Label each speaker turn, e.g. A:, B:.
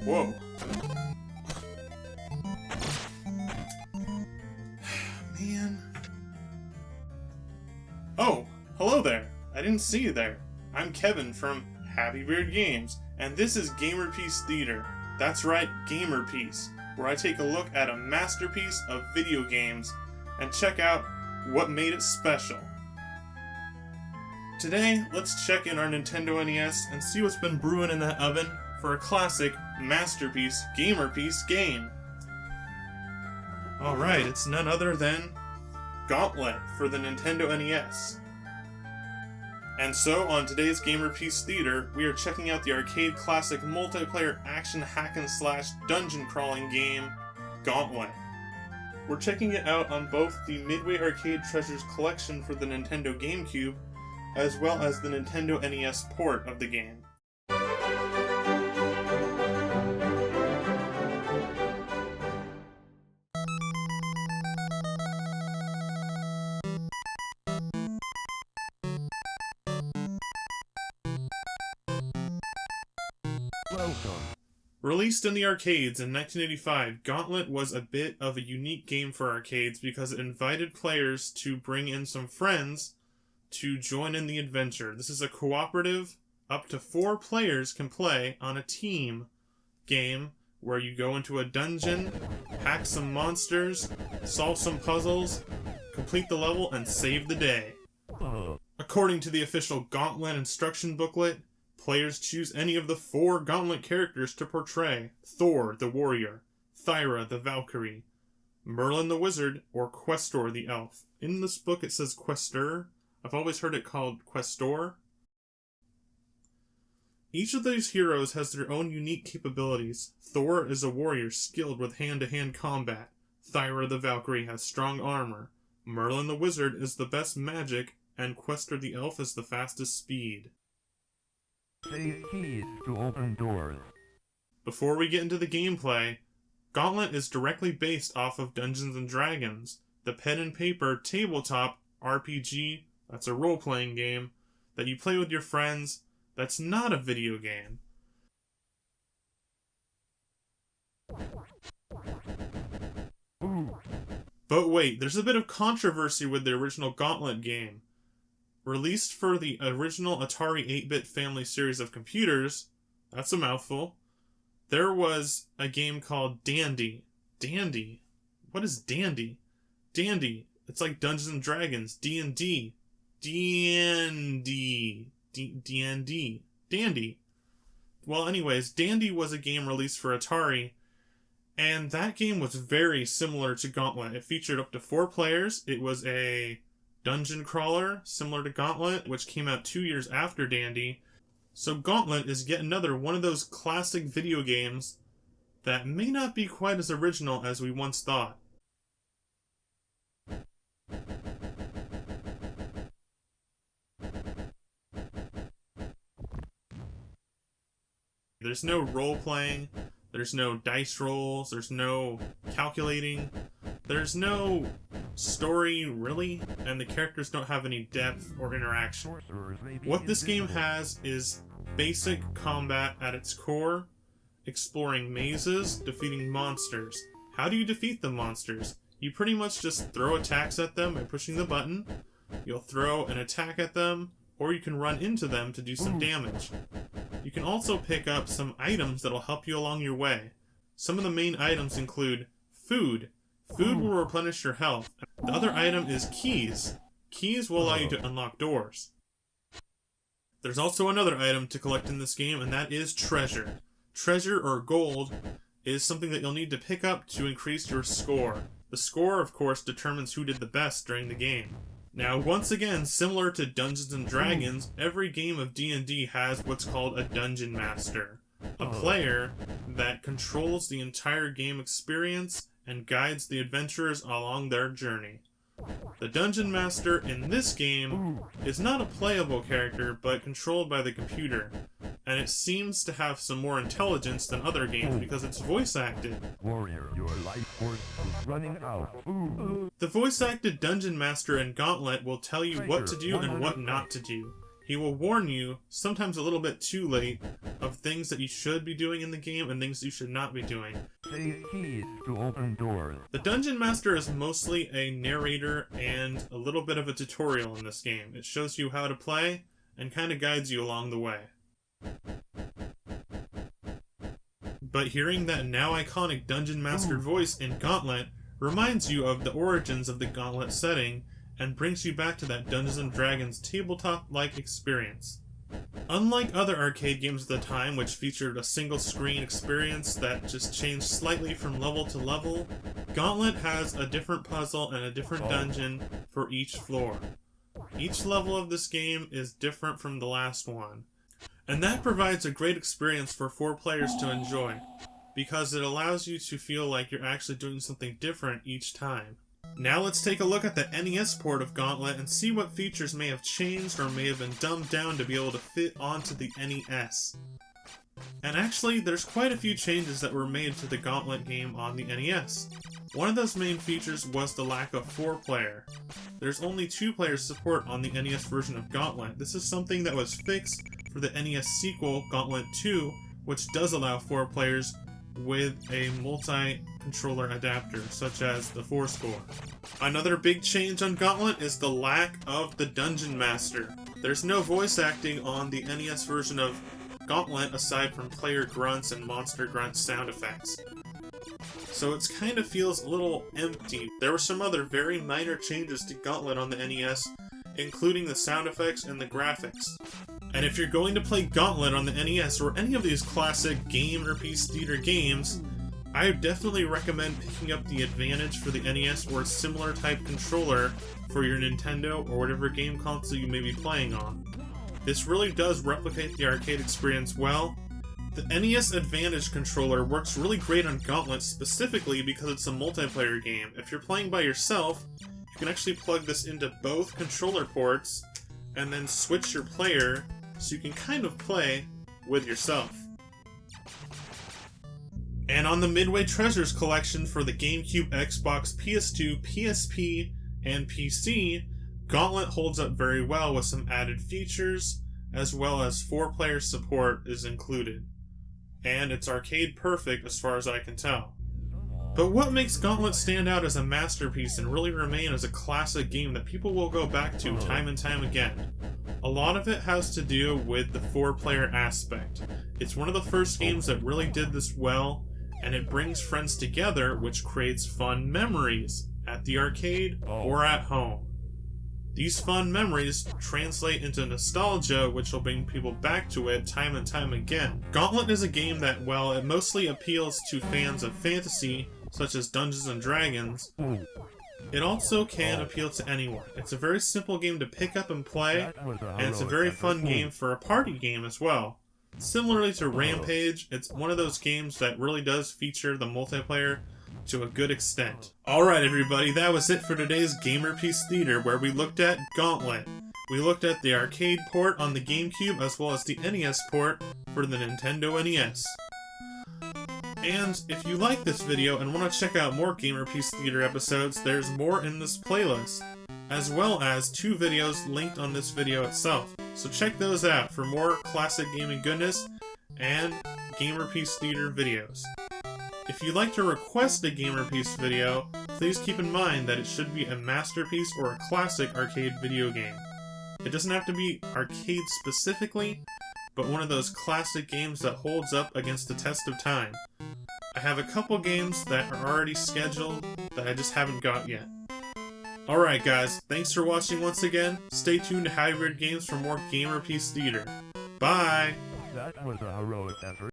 A: Whoa. Man. Oh, hello there. I didn't see you there. I'm Kevin from Happy Beard Games, and this is GamerpiEce Theatre. That's right, GamerpiEce, where I take a look at a masterpiece of video games and check out what made it special. Today, let's check in our Nintendo NES and see what's been brewing in that oven for a classic masterpiece GamerpiEce game. Alright, it's none other than Gauntlet for the Nintendo NES. And so, on today's GamerpiEce Theatre, we are checking out the arcade classic multiplayer action hack-and-slash dungeon crawling game, Gauntlet. We're checking it out on both the Midway Arcade Treasures collection for the Nintendo GameCube, as well as the Nintendo NES port of the game. Released in the arcades in 1985, Gauntlet was a bit of a unique game for arcades because it invited players to bring in some friends to join in the adventure. This is a cooperative, up to 4 players can play on a team game where you go into a dungeon, hack some monsters, solve some puzzles, complete the level, and save the day. According to the official Gauntlet instruction booklet, players choose any of the 4 Gauntlet characters to portray: Thor the warrior, Thyra the Valkyrie, Merlin the wizard, or Questor the elf. In this book it says Questor. I've always heard it called Questor. Each of these heroes has their own unique capabilities. Thor is a warrior skilled with hand-to-hand combat. Thyra the Valkyrie has strong armor. Merlin the wizard is the best magic, and Questor the elf is the fastest speed.
B: Say keys to open doors.
A: Before we get into the gameplay, Gauntlet is directly based off of Dungeons & Dragons, the pen and paper tabletop RPG. That's a role-playing game that you play with your friends. That's not a video game. But wait, there's a bit of controversy with the original Gauntlet game. Released for the original Atari 8-bit family series of computers, that's a mouthful, there was a game called Dandy. Dandy? What is Dandy? Dandy. It's like Dungeons & Dragons. D&D. D&D. D&D. Dandy. Well, anyways, Dandy was a game released for Atari, and that game was very similar to Gauntlet. It featured up to 4 players. It was a dungeon crawler, similar to Gauntlet, which came out 2 years after Dandy. So Gauntlet is yet another one of those classic video games that may not be quite as original as we once thought. There's no role-playing, there's no dice rolls, there's no calculating, there's no story, really, and the characters don't have any depth or interaction. What this game has is basic combat at its core, exploring mazes, defeating monsters. How do you defeat the monsters? You pretty much just throw attacks at them by pushing the button. You'll throw an attack at them, or you can run into them to do some damage. You can also pick up some items that'll help you along your way. Some of the main items include food. Food will replenish your health. The other item is keys. Keys will allow you to unlock doors. There's also another item to collect in this game, and that is treasure. Treasure, or gold, is something that you'll need to pick up to increase your score. The score, of course, determines who did the best during the game. Now, once again, similar to Dungeons & Dragons, every game of D&D has what's called a Dungeon Master. A player that controls the entire game experience and guides the adventurers along their journey. The Dungeon Master in this game is not a playable character, but controlled by the computer, and it seems to have some more intelligence than other games because it's voice-acted.
B: Warrior, your life force is running out.
A: The voice-acted Dungeon Master in Gauntlet will tell you what to do and what not to do. He will warn you, sometimes a little bit too late, of things that you should be doing in the game and things you should not be doing.
B: Say keys to open doors.
A: The Dungeon Master is mostly a narrator and a little bit of a tutorial in this game. It shows you how to play and kind of guides you along the way. But hearing that now iconic Dungeon Master voice in Gauntlet reminds you of the origins of the Gauntlet setting and brings you back to that Dungeons & Dragons tabletop-like experience. Unlike other arcade games of the time, which featured a single-screen experience that just changed slightly from level to level, Gauntlet has a different puzzle and a different dungeon for each floor. Each level of this game is different from the last one, and that provides a great experience for 4 players to enjoy, because it allows you to feel like you're actually doing something different each time. Now let's take a look at the NES port of Gauntlet and see what features may have changed or may have been dumbed down to be able to fit onto the NES. And actually, there's quite a few changes that were made to the Gauntlet game on the NES. One of those main features was the lack of 4-player. There's only 2-player support on the NES version of Gauntlet. This is something that was fixed for the NES sequel, Gauntlet 2, which does allow 4 players with a multi-controller adapter, such as the 4-score. Another big change on Gauntlet is the lack of the Dungeon Master. There's no voice acting on the NES version of Gauntlet aside from player grunts and monster grunt sound effects. So it kind of feels a little empty. There were some other very minor changes to Gauntlet on the NES, including the sound effects and the graphics. And if you're going to play Gauntlet on the NES or any of these classic GAMERpiece Theatre games, I would definitely recommend picking up the Advantage for the NES or a similar type controller for your Nintendo or whatever game console you may be playing on. This really does replicate the arcade experience well. The NES Advantage controller works really great on Gauntlet specifically because it's a multiplayer game. If you're playing by yourself, you can actually plug this into both controller ports and then switch your player so you can kind of play with yourself. And on the Midway Treasures collection for the GameCube, Xbox, PS2, PSP, and PC, Gauntlet holds up very well with some added features, as well as 4-player support is included. And it's arcade perfect as far as I can tell. But what makes Gauntlet stand out as a masterpiece and really remain as a classic game that people will go back to time and time again? A lot of it has to do with the 4-player aspect. It's one of the first games that really did this well, and it brings friends together, which creates fun memories at the arcade or at home. These fun memories translate into nostalgia, which will bring people back to it time and time again. Gauntlet is a game that, while it mostly appeals to fans of fantasy, such as Dungeons & Dragons, it also can appeal to anyone. It's a very simple game to pick up and play, and it's a very fun game for a party game as well. Similarly to Rampage, it's one of those games that really does feature the multiplayer to a good extent. Alright everybody, that was it for today's GamerpiEce Theatre, where we looked at Gauntlet. We looked at the arcade port on the GameCube as well as the NES port for the Nintendo NES. And if you like this video and want to check out more GamerpiEce Theatre episodes, there's more in this playlist, as well as 2 videos linked on this video itself. So check those out for more classic gaming goodness and GamerpiEce Theatre videos. If you'd like to request a GamerpiEce video, please keep in mind that it should be a masterpiece or a classic arcade video game. It doesn't have to be arcade specifically, but one of those classic games that holds up against the test of time. I have a couple games that are already scheduled that I just haven't got yet. Alright guys, thanks for watching once again. Stay tuned to Hybrid Games for more GamerpiEce Theatre. Bye!
B: That was a heroic effort.